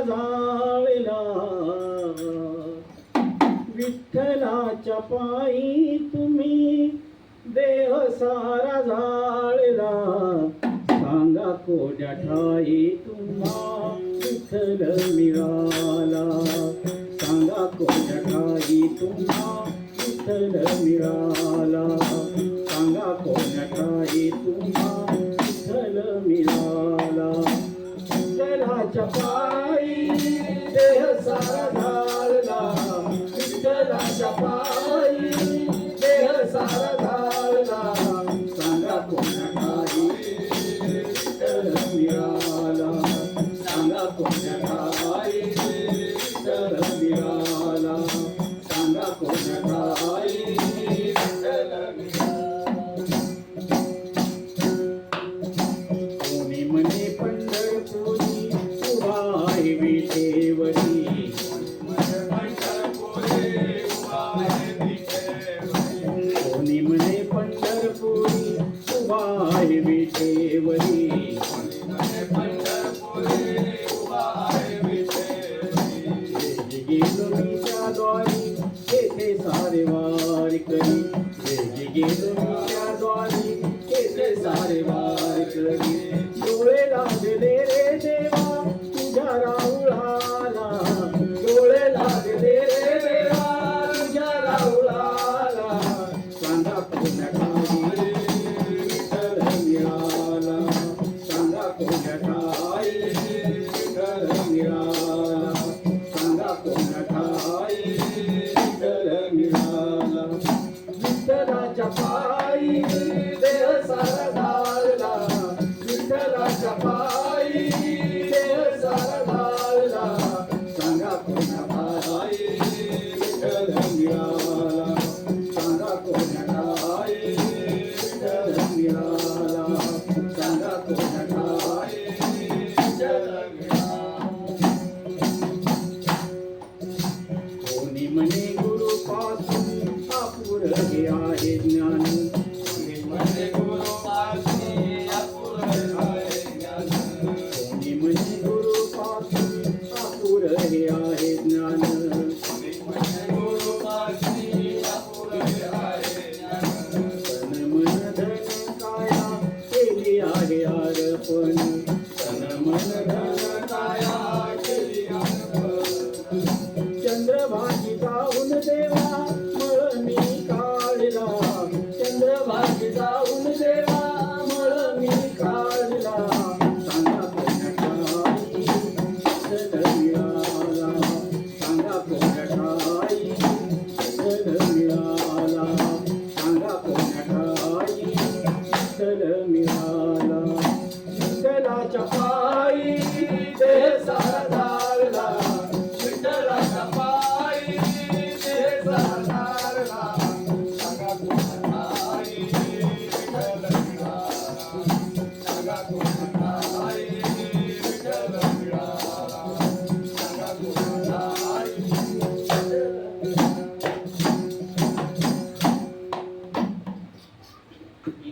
जाळला, विठ्ठलाच्या पायी तुम्ही देह सारा जाळला. सांगा कोण्या ठाई तुम्हा विठ्ठल मिळाला, सांगा कोण्या ठाई तुम्हा विठ्ठल मिळाला, सांगा कोण्या ठाई तुम्हा विठ्ठल मिळाला. विठ्ठलाच्या पायी देह सारा जाळला, विठ्ठलाच्या पायी देह सारा जाळला. सांगा कोण्या ठाई विठ्ठल मिळाला, सांगा कोण्या ठाई विठ्ठल मिळाला, सांगा कोण्या ठाई विठ्ठल मिळाला. कोणी म्हणे पंढरपुरी उभा आहे विठेवरी, कोणी म्हणे पंढरपुरी उभा आहे विठेवरी. गेलो मी त्या द्वारी येथे सारे वारी करी, गेलो मी त्या द्वारी येथे सारे वारी करी. डोळे लागले रे देवा तुझ्या राहुळाला, डोळे लागले रे देवा तुझ्या राहुळाला. सांगा कोण्या ठाई विठ्ठल मिळाला, सांगा कोण्या ठाई विठ्ठल मिळाला, सांगा कोण्या ठाई विठ्ठल मिळाला. विठ्ठलाच्या पायी देह सारा जाळला, विठ्ठलाच्या पायी देह सारा जाळला. सांगा कोण्या ठाई विठ्ठल मिळाला, सांगा कोण्या ठाई विठ्ठल मिळाला, सांगा कोण्या ठाई विठ्ठल मिळाला. कोणी म्हणे गुरुपासून अपुर हे आहे ज्ञान, कोणी म्हणे गुरुपासून अपुर आहे ज्ञान, कोणी म्हणे गुरुपासून अपुर हे आहे ज्ञान, कोणी म्हणे गुरुपासून अपुर हे आहे ज्ञान. तन मन धन काया केली आहे अर्पण, तन मन धन काया केली अर्पण. चंद्रभागी जाऊन देवा मळ मी काढला, चंद्रभागी जाऊन देवा मळ मी काढला. सांगा कोण्या ठाई विठ्ठल मिळाला, सांगा कोण्या ठाई विठ्ठल मिळाला, सांगा कोण्या ठाई विठ्ठल मिळाला.